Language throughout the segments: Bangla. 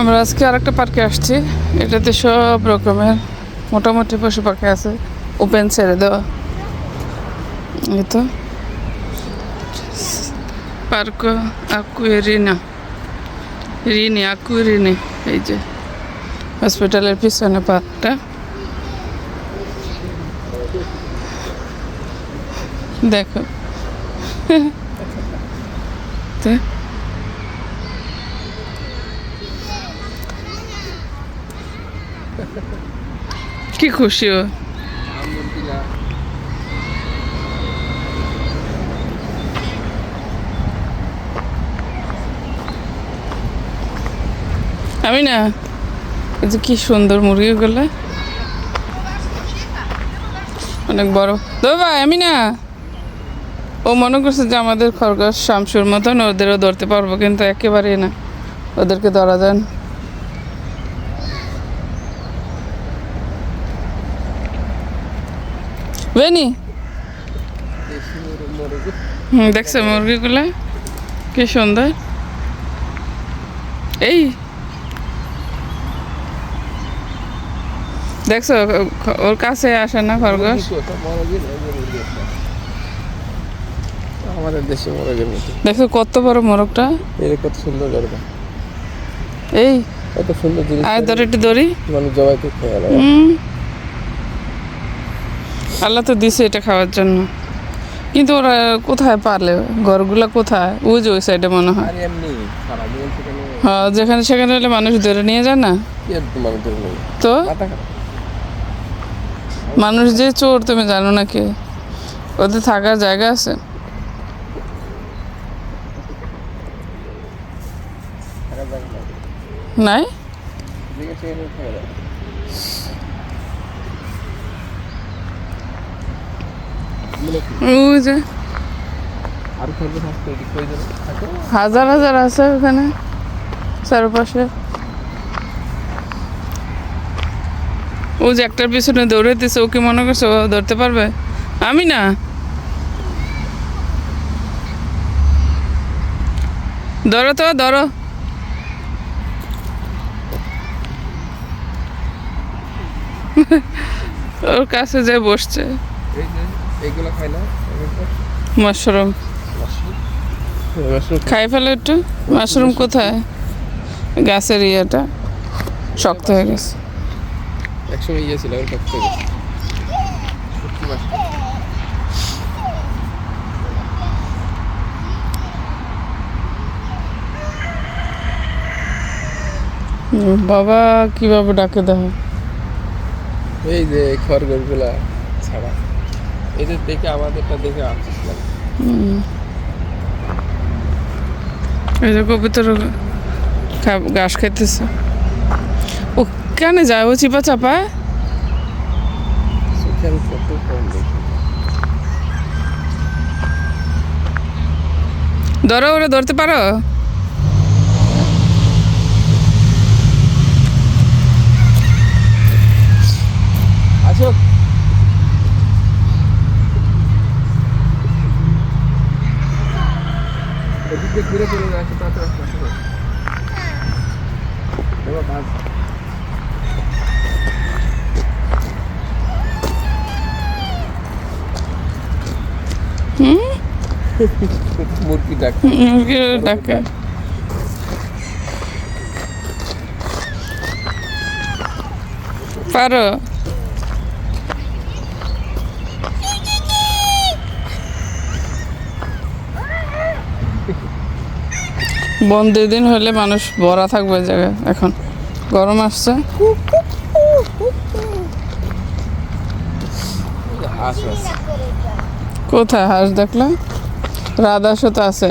আমরা আজকে আরেকটা পার্কে আসছি। এটাতে সব রকমের মোটামুটি পশু পাখি আছে, ওপেন ছেড়ে দেওয়া। এই তো পার্ক আকুয়ারিনা রিনি আকুয়ারিনি। এই যে হসপিটালের পিছনে পার্কটা। দেখো কি খুশি ও। আমি না, এই যে কি সুন্দর মুরগিগুলো, অনেক বড়। তো ভাই আমি না, ও মনে করছে যে আমাদের খরগোশ শামসুর মতন ওদেরও ধরতে পারবো, কিন্তু একেবারেই না, ওদেরকে ধরা যায় না। বেনি দেখছো মুরগিগুলা কি সুন্দর। এই দেখছো ওর কাছে আসে না খরগোশ। আমাদের দেশে মোরগের মতো। দেখো কত বড় মোরগটা, এর কত সুন্দর গর্বা। এই কত সুন্দর জিনিস। আয় ধরে একটু ধরি। মানে জবাইকে খেয়ে নেয়। আল্লাহ তো দিছে এটা খাওয়ার জন্য, কিন্তু ওরা কোথায় পারলে, ঘরগুলা কোথায়? ওই যে ওই সাইডে মনে হয়। আর এমনি সারা জীবন সেখানে হ্যাঁ, যেখানে সেখানে হলে মানুষ ধরে নিয়ে যায় না কি আর মানুষ ধরে নেই। তো। মাথা খারাপ। মানুষ যে চোর তুমি জানো না কি? ওদের থাকার জায়গা আছে? থাকার জায়গা নাই। নাই। যেখানে সেখানে খেয়ে নেয়। ওই যে আর খরগোশ আসতে এদিক কয়জন থাকে? হাজার হাজার আছে ওখানে চারপাশে। ও যে একটার পিছনে দৌড়াইতেছে, ও কি মনে করছে ও ধরতে পারবে? আমি না, ধরো তো ধরো। ওর কাছে যে বসছে। এই যে এইগুলো খায় না মাশরুম মাশরুম খাই ফেলে একটু। মাশরুম কোথায়? গাছের ইয়েটা শক্ত হয়ে গেছে। একসময় ইয়ে ছিল এখন শক্ত হয়ে গেছে। সত্যি মাশরুম। বাবা কিভাবে ডাকে দেখো। এই যে খরগোশগুলা ছাড়া এদের দেখে আমাদেরটা দেখে আফসোস লাগে। এই যে কবিতর ঘাস খাইতেছে। ও কেন যায় ও চিপা চাপায়? চোখে আমি কত কম দেখি। ধরো, ওরা ধরতে পারো? আসো এদিক দিয়ে ঘুরে চলে যায়। আসো তাড়াতাড়ি আসো। এবার বাস মুরগি ডাকে। ডাকে পারো? বন্ধের দিন হলে মানুষ ভরা থাকবে ওই জায়গায়। এখন গরম আসছে। হাঁস আছে। কোথায় হাঁস দেখলাম? রাধাসও তো আছে।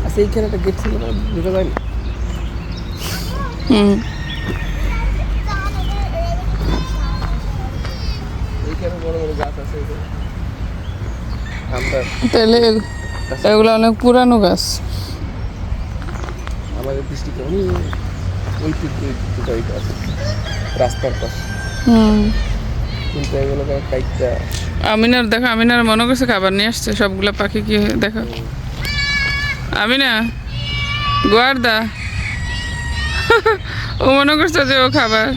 আচ্ছা এইখানে একটা গেট ছিল না, ঢুকে যায়নি? এইখানে বড় বড় গাছ আছে। আমরা তাহলে এগুলো অনেক পুরানো গাছ। আমাদের দৃষ্টিতে ওই টুকটাই আছে রাস্তার পাশে, কিন্তু এগুলো কাইটটা। আমিনার দেখো, আমিনার মনে করছে খাবার নিয়ে আসছে সবগুলা পাখি। কি দেখো আমি না গুয়ার্দা ও মনে করছে যে ও খাবার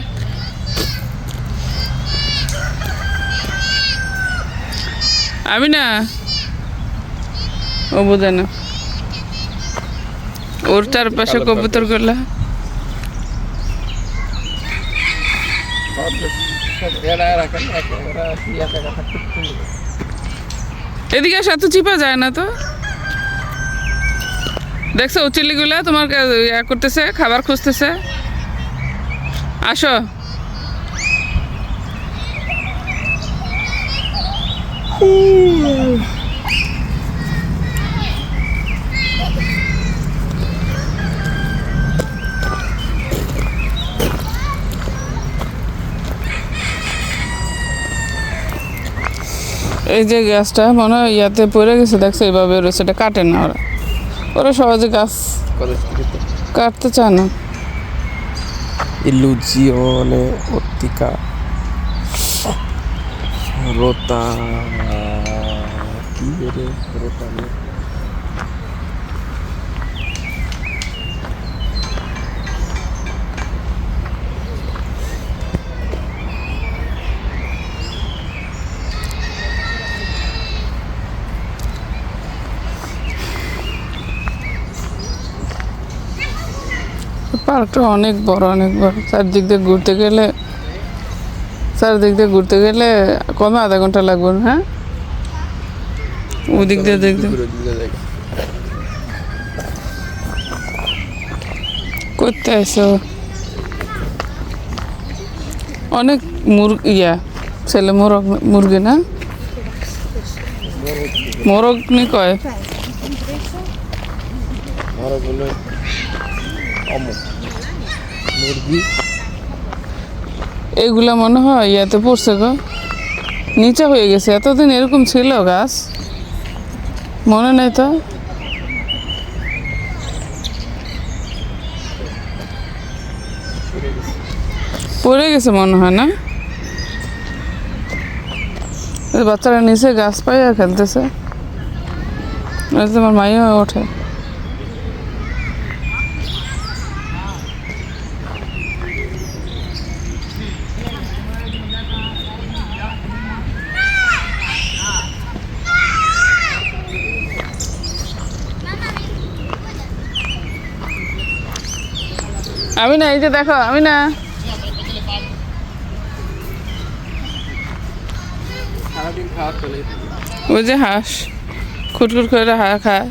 আমি না ও বোঝে না ওর চারপাশে কবুতর গুলা এদিকে এত চিপা যায় না তো দেখছো চিল্লিগুলা তোমার ইয়া করতেছে খাবার খুঁজতেছে আসো এই যে গাছটা মনে হয় ইয়াতে পড়ে গেছে দেখছো এইভাবে রয়েছে এটা কাটে না ওরা ওরা সহজে গাছ কাটতে চায় না illusione ottica rota chiudere rotare পার্কটা অনেক বড় চারদিক দিয়ে ঘুরতে গেলে কমে আধা ঘন্টা লাগবে না, হ্যাঁ ওদিক দিয়ে দেখতে করতে আসো অনেক ছেলে মুরগি না মোরগ নি কয় মুরগি এইগুলা মনে হয় ইয়াতে পড়ছে গো নিচে হয়ে গেছে এতদিন এরকম ছিল গাছ মনে নেই তো পড়ে গেছে মনে হয় না বাচ্চারা নিচে গাছ পাইয়া খেলতেছে তোমার মাইও ওঠে আমি না এই যে দেখো আমি না সারাদিন খাওয়া চলে ওই যে হাঁস খুটখুট করে খায়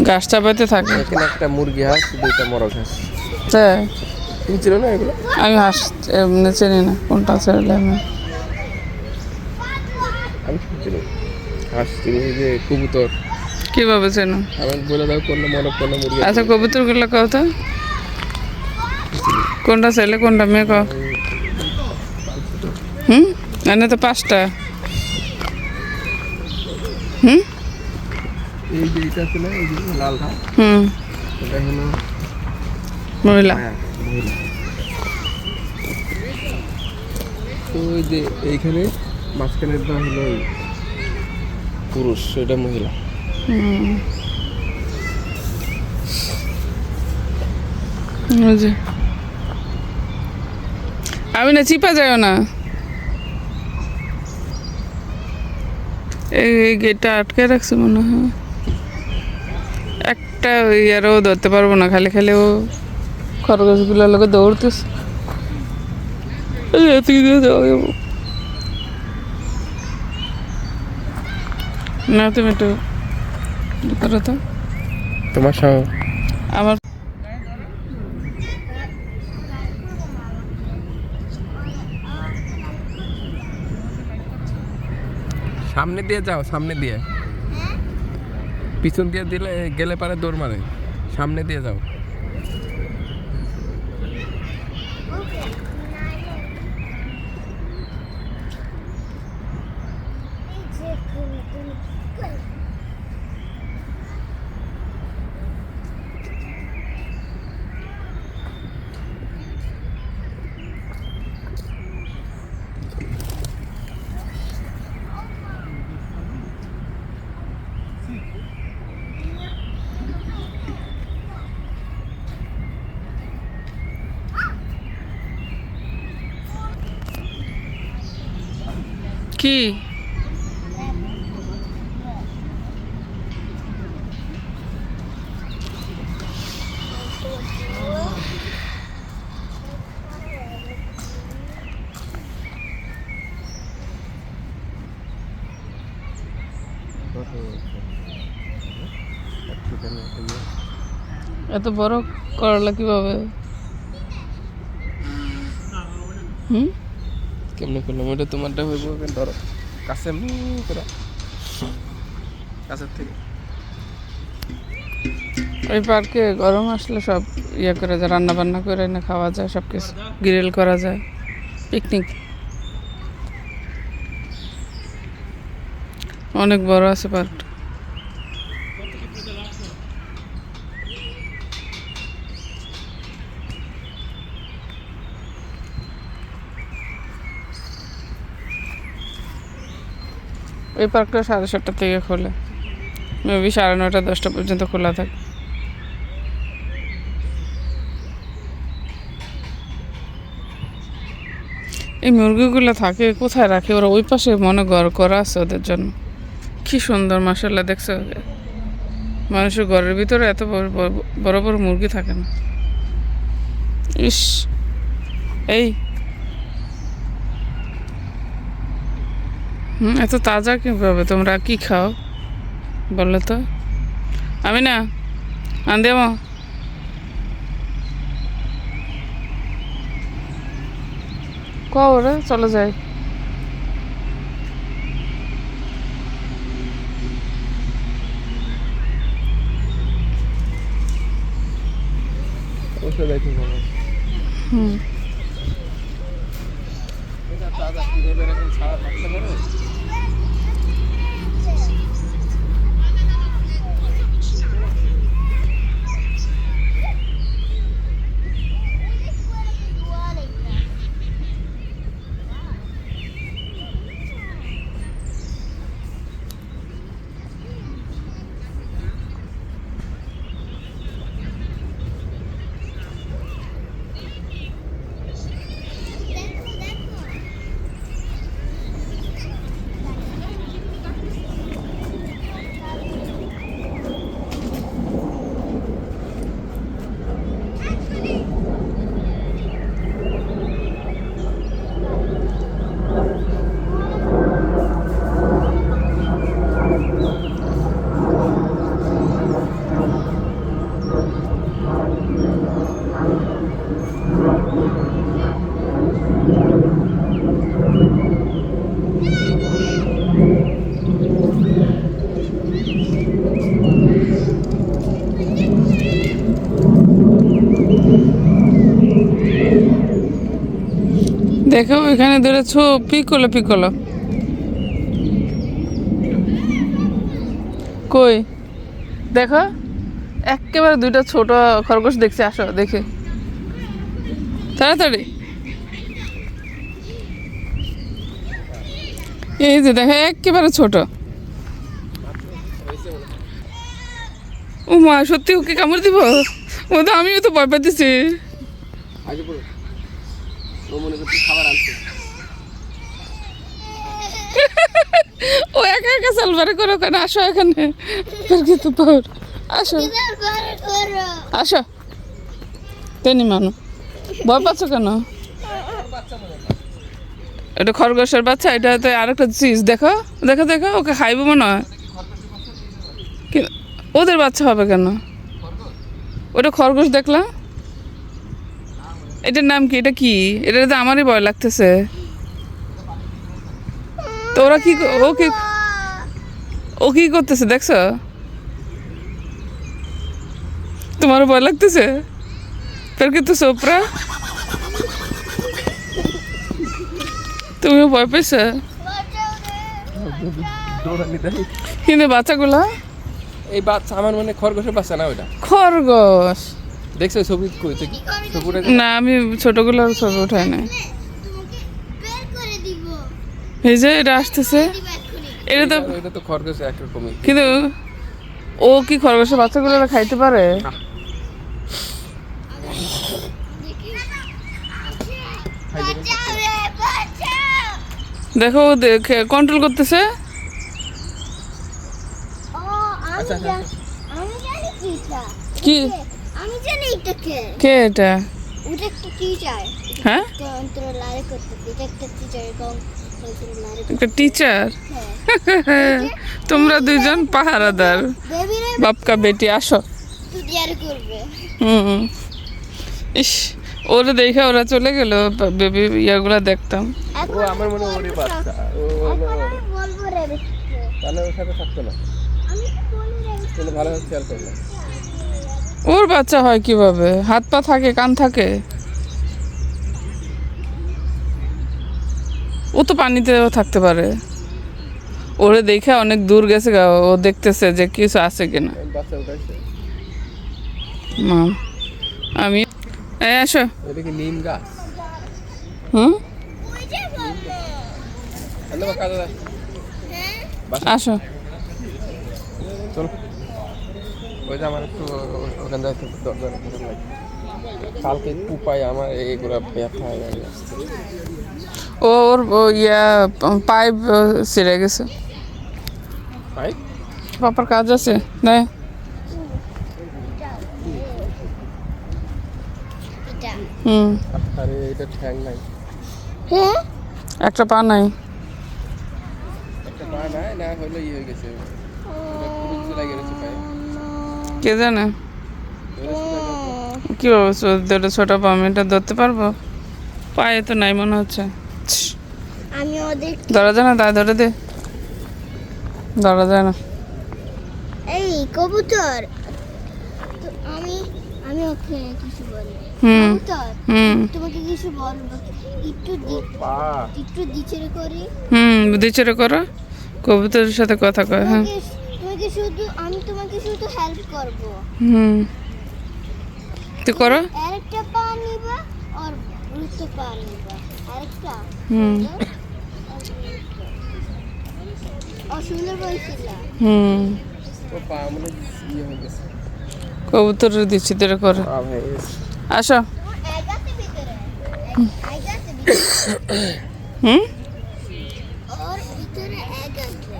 গাছ চাপাইতে থাকে এখানে একটা মুরগি হাঁস দুইটা মোরগ হাঁস তাই তুমি ছিল না এগুলো আমি হাঁস এমনি চিনি না কোনটা ছেড়ে আমি আমি চিনি হাঁস চিনি যে কবুতর কিভাবে চেনো আমি বলে দাও কোন মোরগ কোন মুরগি আচ্ছা কবুতরগুলো কও তো কোনটা ছেলে কোনটা মেয়ে কও এনে তো 5টা এই যে এটা আছে না এই যে লালটা এটা হলো মহিলা মহিলা তো ওই যে এইখানে মাঝখানেরটা হলো পুরুষ এটা মহিলা আমি না চিপা যাও না এই গেটটা আটকে রাখছে মনে হয় একটা ইয়ারও ধরতে পারবো না খালি খালি ও খরগোশগুলোর লোকে দৌড়তেছে না তুমি একটু করো তো তোমার সহ আমার সামনে দিয়ে যাও সামনে দিয়ে পিছন দিয়ে দিলে গেলে পারে দৌড় মারে সামনে দিয়ে যাও কি এত বড় করলা কিভাবে? হুম, কেমনে করলাম ওটা তোমারটা হইব কেন ধরো কাছে করে কাছের থেকে ওই পার্কে গরম আসলে সব ইয়ে করা যায়, রান্না বান্না করে এনে খাওয়া যায়, সব কিছু গ্রিল করা যায়, পিকনিক। অনেক বড় আছে পার্কটা। ওই পার্কটা 7:30 থেকে খোলে, মেবি 9:30 10টা পর্যন্ত খোলা থাকে। এই মুরগিগুলো থাকে কোথায় রাখে ওরা? ওই পাশে মনে ঘর করা আছে ওদের জন্য। কি সুন্দর মাশাআল্লাহ, দেখছো? মানুষের ঘরের ভিতরে এত বড় বড় বড় মুরগি থাকে না। ইস, এই এত তাজা কীভাবে? তোমরা কি খাও বলো তো? আমি না আন্দেমো ওরে চলে যায়। ওষুধ দেখি বাবা হুম, এটা দাদা কিভাবে এরকম ছাড়া থাকতে পারে? দেখো এখানে ধরেছো পিকলো পিকলো। কই দেখো, একেবারে দুইটা ছোট খরগোশ দেখছি। আসো দেখে তাড়াতাড়ি। এই যে দেখো একেবারে ছোট। ও মা, সত্যি ওকে কামড় দিব? ও তো, আমিও তো ভয় পাইতেছি। আগে বলো ও মনে করছি খাবার আনছে। ও একা একা সালবারে করো কেন? আসো এখানে, তো পাওয়ার। আসো আসো, তেনি মানু, ভয় পাচ্ছ কেন? এটা খরগোশের বাচ্চা, এটা তো আরেকটা চিজ। দেখো দেখো দেখো, ওকে খাইব মনে হয়। ওদের বাচ্চা হবে কেন? ওটা খরগোশ দেখলাম। এটার নাম কি? এটা কি? এটা তো আমারই ভয় লাগতেছে। তো ওরা কি, ও কি করতেছে দেখছো? তোমারও ভয় লাগতেছে? পেরকে তো সোপরা, তুমিও ভয় পেয়েছ? কিন্তু বাচ্চাগুলা, এই বাচ্চা আমার মানে খরগোশের বাচ্চা না ওটা। খরগোশ দেখছো ছবি কই থেকে? ছবিটা না, আমি ছোটগুলোর ছবি উঠাই নাই। এই যে এটা আসতেছে, এটা তো খরগোশ একরকমই। কিন্তু ও কি খরগোশের বাচ্চাগুলো খাইতে পারে? দেখো ও দেখে কন্ট্রোল করতেছে। ও আমি আচ্ছা, আচ্ছা, জানি আমি জানি কি এটা কি আমি জানি এটা কে কে এটা? ওটা একটা টিচার হ্যাঁ কন্ট্রোলার করতে এটা একটা টিচার এবং কন্ট্রোলার একটা টিচার। হ্যাঁ তোমরা দুইজন পাহারাদার, বেবি রে বাপকা বেটি, আসো। তুই ডিয়ার করবে হুম। ইস, ওরা দেখে ওরা চলে গেল, বেবি ইয়াগুলা দেখতাম। ও আমার মনে হয় ওরই বাচ্চা। ও হলো এখন আমি বলবো রে তাহলে ওর সাথে থাকতো না, আমি তো বলি রে কিন্তু ভালোভাবে খেয়াল করবে। ওর বাচ্চা হয় কিভাবে? হাত পা থাকে, কান থাকে। ও তো পানিতেও থাকতে পারে। ওরে দেখে অনেক দূর গেছে গা, ও দেখতেছে যে কিছু আছে কিনা। বাচ্চা উঠাইছে। মাম, আমি এই আসো। এটা কি নিম গাছ? হুম, ওই যে বলবো হ্যালো কাজে যা। আসো। চলো। ওই যে আমার একটু ওখানে যাইতে দরকার লাগে। কালকে পুপাই আমার এইগুলা ব্যথা হয়ে যাচ্ছে। ওর পাইপ ছিঁড়ে গেছে। ভাই পাপার কাজ আছে না? এটা হুম, আরে এটা ঠ্যাং নাই, হ্যাঁ একটা পা নাই। একটা পা নাই, না হলে হয়ে গেছে। এটা পুরো কিছু লাগে গেছে পায়ে। কে জানে কি অবস্থা, দুটো ছোট পা, আমি এটা ধরতে পারবো? পায়ে তো নাই মনে হচ্ছে। আমি ওদের ধরা যায় না, তাই ধরে দে। ধরা যায় না। এই কবুতর তো আমি আমি ওকে কিছু বলি হুম কবুতর হুম তোমাকে কিছু বলবো একটু পা একটু দিচেরে করি হুম, বুদ্ধি ছেড়ে করো। কবুতরের সাথে কথা কয়। হ্যাঁ, তোমাকে শুধু আমি তোমাকে শুধু হেল্প করব হুম, তুই করো। আরেকটা পা নিবা আর দুটো পা নিবা আরেকটা হুম সুন্দর বলছিল হুম, ও পা মানে হয়ে গেছে। কবুতরের দিচ্ছি তেরে করে। পা ভেঙে গেছে। আসো। এক আছে ভিতরে এক আছে ভিতরে হুম, ওর ভিতরে এক আছে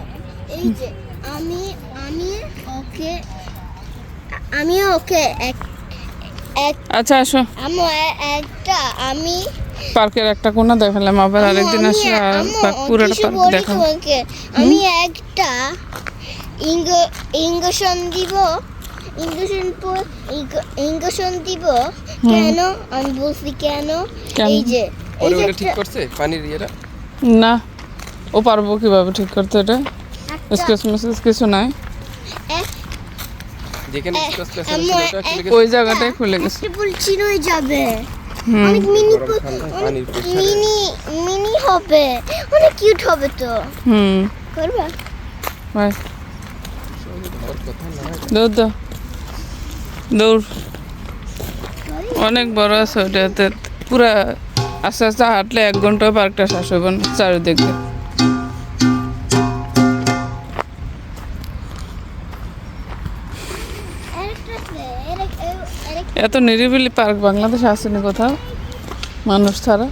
এই যে আমি আমি ওকে আমি ওকে এক এক আচ্ছা আসো। একটা আমি পার্কের একটা কোণা দেখালাম, আবার আরেকদিন আসলে আর পুরোটা পার্ক দেখাবো। তোমাকে আমি একটা ইঞ্জেকশন দিব ইঞ্জেকশন দিব কেন আমি বলছি কেন কেন? এই যে এই ওরে যে ওটা ঠিক করছে পানির ইয়েটা? না, ও পারবো কিভাবে ঠিক করতে এটা? একটা- স্কেচ মেসেজ কিছু নাই, এক- যেখানে স্ক্র্যাচ প্লেস আম্মু, ছিল ওটা চলে গেছে। ওই জায়গাটাই খুলে গেছে। একটা বল চিনোই যাবে হুম, অনেক মিনি গরম ঠান্ডা পানির প্রেসারে মিনি মিনি হবে অনেক কিউট হবে তো হুম, করবা বাই। ওর কথা না। দৌড় দাও, দৌড়। অনেক বড় আছে ওটাতে, পুরা আস্তে আস্তে হাঁটলে 1 ঘন্টা পার্কটা শেষ হবে না চারিদিকে। আরেকটা আছে আরেকটা এত নিরিবিলি পার্ক বাংলাদেশে আসেনি কোথাও, মানুষ ছাড়া।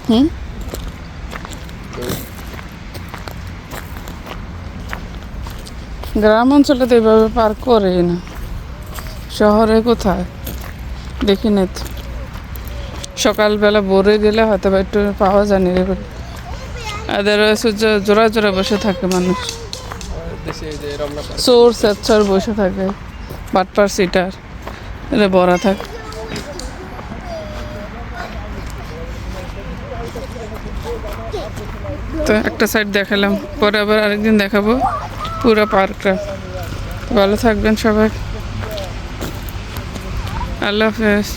হুম, গ্রাম অঞ্চলে তো এইভাবে পার্ক করেই না, শহরে কোথায় দেখি না তো। সকালবেলা ভোরে গেলে হয়তো বা একটু পাওয়া যায় নিরিবিলি, আদারওয়াইজ জোড়া জোড়া বসে থাকে মানুষ। আমাদের দেশে এই যে রমনা পার্ক চোর স্যাচ্চর বসে থাকে, বাটপার সিটার এরা ভরা থাকে। তো একটা সাইড দেখালাম, পরে আবার আরেকদিন দেখাবো পুরো পার্কটা। ভালো থাকবেন সবাই, আল্লাহ হাফেজ।